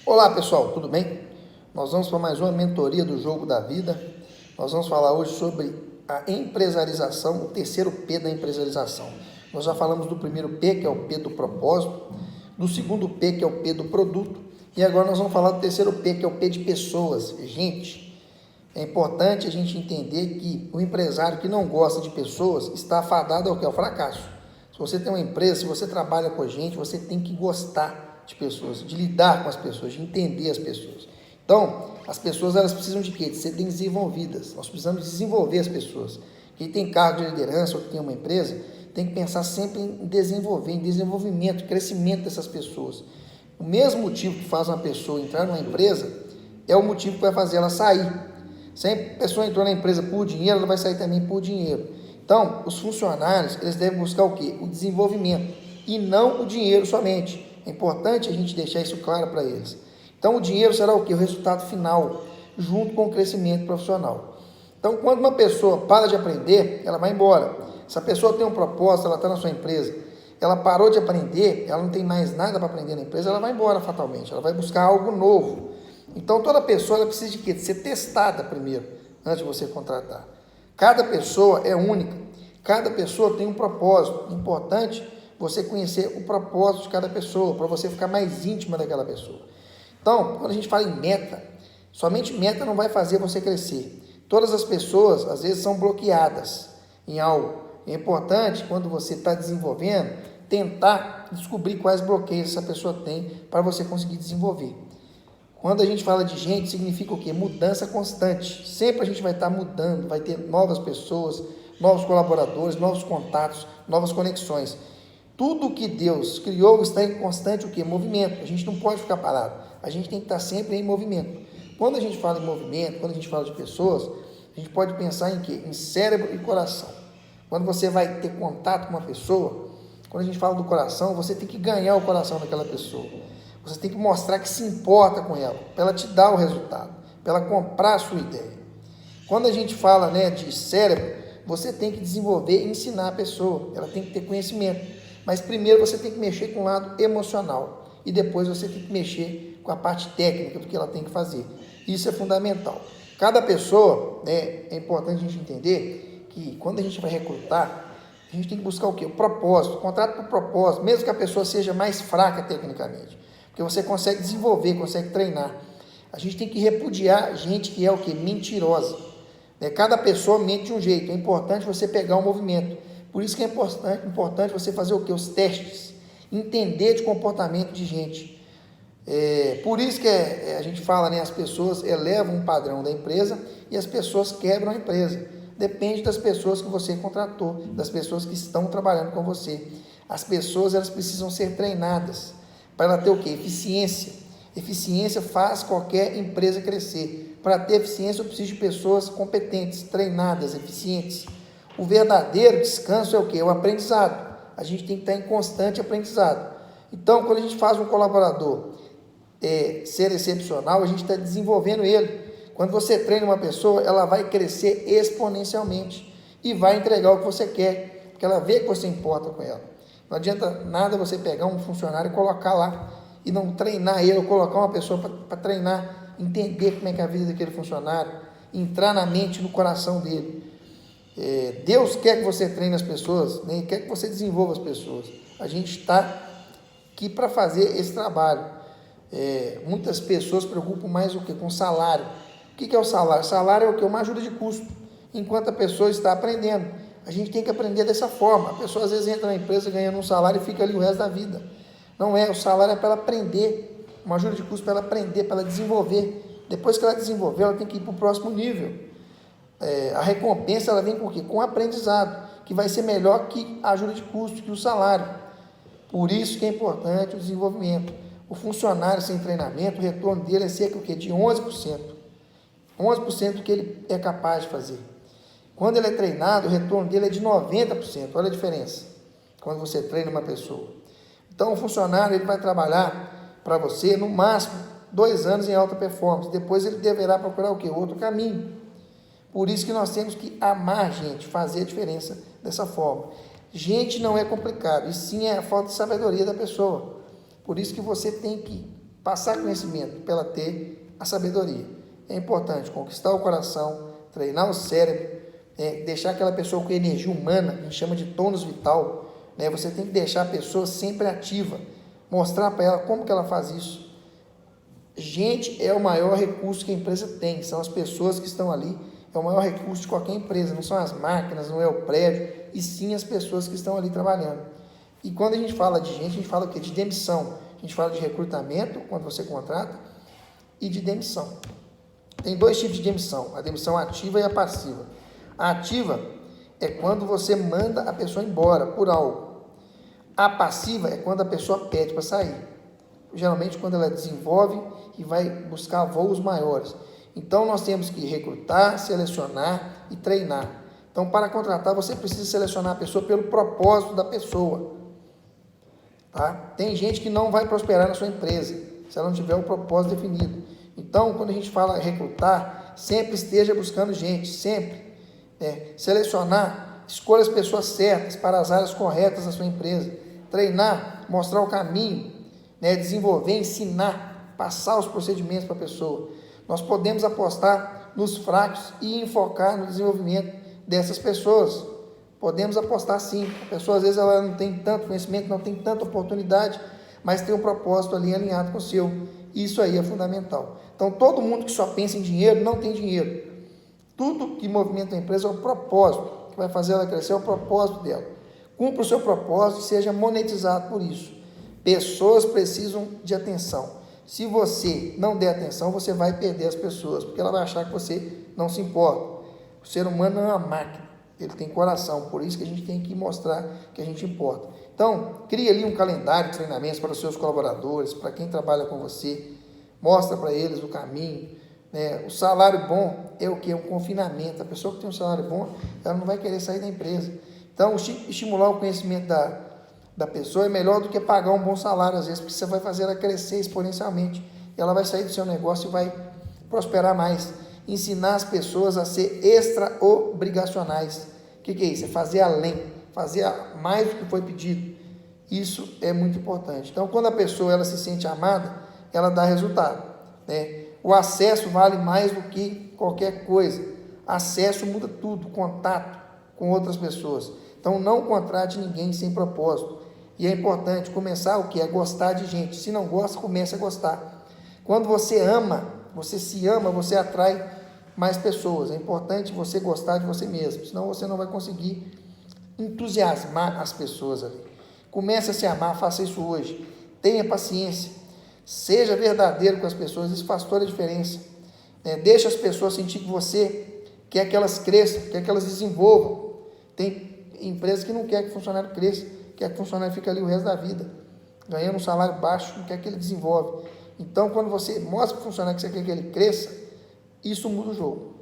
Olá pessoal, tudo bem? Nós vamos para mais uma mentoria do Jogo da Vida. Nós vamos falar hoje sobre a empresarização, o terceiro P da empresarização. Nós já falamos do primeiro P, que é o P do propósito, do segundo P, que é o P do produto, e agora nós vamos falar do terceiro P, que é o P de pessoas. Gente, é importante a gente entender que o empresário que não gosta de pessoas está afadado ao que? Ao fracasso. Se você tem uma empresa, se você trabalha com gente, você tem que gostar de pessoas, de lidar com as pessoas, de entender as pessoas. Então, as pessoas elas precisam de quê? De ser desenvolvidas. Nós precisamos desenvolver as pessoas. Quem tem cargo de liderança ou que tem uma empresa, tem que pensar sempre em desenvolver, em desenvolvimento, crescimento dessas pessoas. O mesmo motivo que faz uma pessoa entrar numa empresa é o motivo que vai fazer ela sair. Se a pessoa entrou na empresa por dinheiro, ela vai sair também por dinheiro. Então, os funcionários, eles devem buscar o quê? O desenvolvimento e não o dinheiro somente. É importante a gente deixar isso claro para eles. Então, o dinheiro será o quê? O resultado final, junto com o crescimento profissional. Então, quando uma pessoa para de aprender, ela vai embora. Se a pessoa tem um propósito, ela está na sua empresa, ela parou de aprender, ela não tem mais nada para aprender na empresa, ela vai embora fatalmente, ela vai buscar algo novo. Então, toda pessoa ela precisa de quê? De ser testada primeiro, antes de você contratar. Cada pessoa é única, cada pessoa tem um propósito. Importante você conhecer o propósito de cada pessoa, para você ficar mais íntima daquela pessoa. Então, quando a gente fala em meta, somente meta não vai fazer você crescer. Todas as pessoas, às vezes, são bloqueadas em algo. É importante, quando você está desenvolvendo, tentar descobrir quais bloqueios essa pessoa tem para você conseguir desenvolver. Quando a gente fala de gente, significa o quê? Mudança constante. Sempre a gente vai estar mudando, vai ter novas pessoas, novos colaboradores, novos contatos, novas conexões. Tudo que Deus criou está em constante o quê? Movimento. A gente não pode ficar parado. A gente tem que estar sempre em movimento. Quando a gente fala em movimento, quando a gente fala de pessoas, a gente pode pensar em quê? Em cérebro e coração. Quando você vai ter contato com uma pessoa, quando a gente fala do coração, você tem que ganhar o coração daquela pessoa. Você tem que mostrar que se importa com ela, para ela te dar o resultado, para ela comprar a sua ideia. Quando a gente fala, de cérebro, você tem que desenvolver e ensinar a pessoa, ela tem que ter conhecimento. Mas primeiro você tem que mexer com o lado emocional e depois você tem que mexer com a parte técnica do que ela tem que fazer. Isso é fundamental. Cada pessoa, é importante a gente entender que quando a gente vai recrutar, a gente tem que buscar o quê? O propósito, o contrato por propósito, mesmo que a pessoa seja mais fraca tecnicamente. Porque você consegue desenvolver, consegue treinar. A gente tem que repudiar gente que é o quê? Mentirosa. Cada pessoa mente de um jeito. É importante você pegar o movimento. Por isso que é importante você fazer o quê? Os testes. Entender de comportamento de gente. Por isso que a gente fala, as pessoas elevam um padrão da empresa e as pessoas quebram a empresa. Depende das pessoas que você contratou, das pessoas que estão trabalhando com você. As pessoas elas precisam ser treinadas. Para ela ter o quê? Eficiência. Eficiência faz qualquer empresa crescer. Para ter eficiência, eu preciso de pessoas competentes, treinadas, eficientes. O verdadeiro descanso é o quê? É o aprendizado. A gente tem que estar em constante aprendizado. Então, quando a gente faz um colaborador ser excepcional, a gente está desenvolvendo ele. Quando você treina uma pessoa, ela vai crescer exponencialmente e vai entregar o que você quer, porque ela vê que você importa com ela. Não adianta nada você pegar um funcionário e colocar lá e não treinar ele, ou colocar uma pessoa para treinar, entender como é que é a vida daquele funcionário, entrar na mente, no coração dele. Deus quer que você treine as pessoas, quer que você desenvolva as pessoas. A gente está aqui para fazer esse trabalho. Muitas pessoas se preocupam mais o quê? Com salário. O que é o salário? Salário é o quê? Uma ajuda de custo, enquanto a pessoa está aprendendo. A gente tem que aprender dessa forma. A pessoa às vezes entra na empresa ganhando um salário e fica ali o resto da vida. Não é, o salário é para ela aprender, uma ajuda de custo para ela aprender, para ela desenvolver. Depois que ela desenvolver, ela tem que ir para o próximo nível. A recompensa ela vem com o quê? Com o aprendizado, que vai ser melhor que a ajuda de custo, que o salário. Por isso que é importante o desenvolvimento. O funcionário sem treinamento, o retorno dele é cerca de 11%. 11% do que ele é capaz de fazer. Quando ele é treinado, o retorno dele é de 90%. Olha a diferença quando você treina uma pessoa. Então, o funcionário ele vai trabalhar para você, no máximo, 2 anos em alta performance. Depois ele deverá procurar o quê? Outro caminho. Por isso que nós temos que amar gente, fazer a diferença dessa forma. Gente não é complicado, e sim é a falta de sabedoria da pessoa. Por isso que você tem que passar conhecimento, para ela ter a sabedoria. É importante conquistar o coração, treinar o cérebro, deixar aquela pessoa com energia humana, a gente chama de tônus vital, né? Você tem que deixar a pessoa sempre ativa, mostrar para ela como que ela faz isso. Gente é o maior recurso que a empresa tem, são as pessoas que estão ali, é o maior recurso de qualquer empresa, não são as máquinas, não é o prédio, e sim as pessoas que estão ali trabalhando. E quando a gente fala de gente, a gente fala o quê? De demissão. A gente fala de recrutamento, quando você contrata, e de demissão. Tem dois tipos de demissão, a demissão ativa e a passiva. A ativa é quando você manda a pessoa embora por algo. A passiva é quando a pessoa pede para sair. Geralmente quando ela desenvolve e vai buscar voos maiores. Então nós temos que recrutar, selecionar e treinar. Então para contratar você precisa selecionar a pessoa pelo propósito da pessoa. Tá? Tem gente que não vai prosperar na sua empresa se ela não tiver o propósito definido. Então quando a gente fala recrutar, sempre esteja buscando gente, sempre. Selecionar, escolha as pessoas certas para as áreas corretas da sua empresa. Treinar, mostrar o caminho, desenvolver, ensinar, passar os procedimentos para a pessoa. Nós podemos apostar nos fracos e enfocar no desenvolvimento dessas pessoas. Podemos apostar sim. A pessoa às vezes ela não tem tanto conhecimento, não tem tanta oportunidade, mas tem um propósito ali alinhado com o seu. Isso aí é fundamental. Então todo mundo que só pensa em dinheiro não tem dinheiro. Tudo que movimenta a empresa é o propósito, que vai fazer ela crescer, é o propósito dela. Cumpra o seu propósito e seja monetizado por isso. Pessoas precisam de atenção. Se você não der atenção, você vai perder as pessoas, porque ela vai achar que você não se importa. O ser humano não é uma máquina, ele tem coração, por isso que a gente tem que mostrar que a gente importa. Então, crie ali um calendário de treinamentos para os seus colaboradores, para quem trabalha com você, mostra para eles o caminho. O salário bom é o que? É um confinamento. A pessoa que tem um salário bom, ela não vai querer sair da empresa. Então, estimular o conhecimento da pessoa é melhor do que pagar um bom salário, às vezes, porque você vai fazer ela crescer exponencialmente. Ela vai sair do seu negócio e vai prosperar mais. Ensinar as pessoas a ser extra-obrigacionais. O que é isso? É fazer além, fazer mais do que foi pedido. Isso é muito importante. Então, quando a pessoa ela se sente amada, ela dá resultado. O acesso vale mais do que qualquer coisa. Acesso muda tudo, contato com outras pessoas. Então não contrate ninguém sem propósito. E é importante começar o que? É gostar de gente. Se não gosta, comece a gostar. Quando você ama, você se ama, você atrai mais pessoas. É importante você gostar de você mesmo, senão você não vai conseguir entusiasmar as pessoas ali. Comece a se amar, faça isso hoje. Tenha paciência. Seja verdadeiro com as pessoas, isso faz toda a diferença. Deixa as pessoas sentir que você quer que elas cresçam, quer que elas desenvolvam. Tem empresas que não quer que o funcionário cresça, quer que o funcionário fique ali o resto da vida, ganhando um salário baixo, não quer que ele desenvolva. Então, quando você mostra para o funcionário que você quer que ele cresça, isso muda o jogo.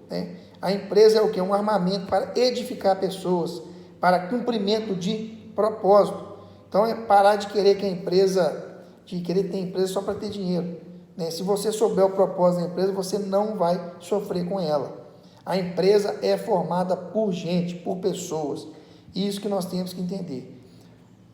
A empresa é o quê? Um armamento para edificar pessoas, para cumprimento de propósito. Então, é parar de querer que a empresa... de querer ter empresa só para ter dinheiro. Se você souber o propósito da empresa, você não vai sofrer com ela. A empresa é formada por gente, por pessoas. Isso que nós temos que entender.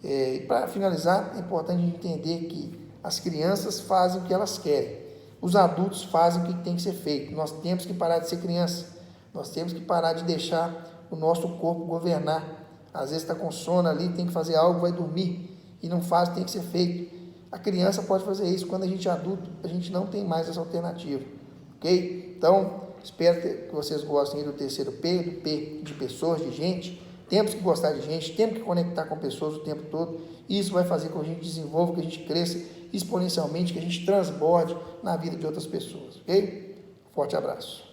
E para finalizar, é importante entender que as crianças fazem o que elas querem. Os adultos fazem o que tem que ser feito. Nós temos que parar de ser criança. Nós temos que parar de deixar o nosso corpo governar. Às vezes está com sono ali, tem que fazer algo, vai dormir e não faz o que tem que ser feito. A criança pode fazer isso. Quando a gente é adulto, a gente não tem mais essa alternativa. Ok? Então, espero que vocês gostem do terceiro P, do P de pessoas, de gente. Temos que gostar de gente, temos que conectar com pessoas o tempo todo. Isso vai fazer com que a gente desenvolva, que a gente cresça exponencialmente, que a gente transborde na vida de outras pessoas. Ok? Forte abraço.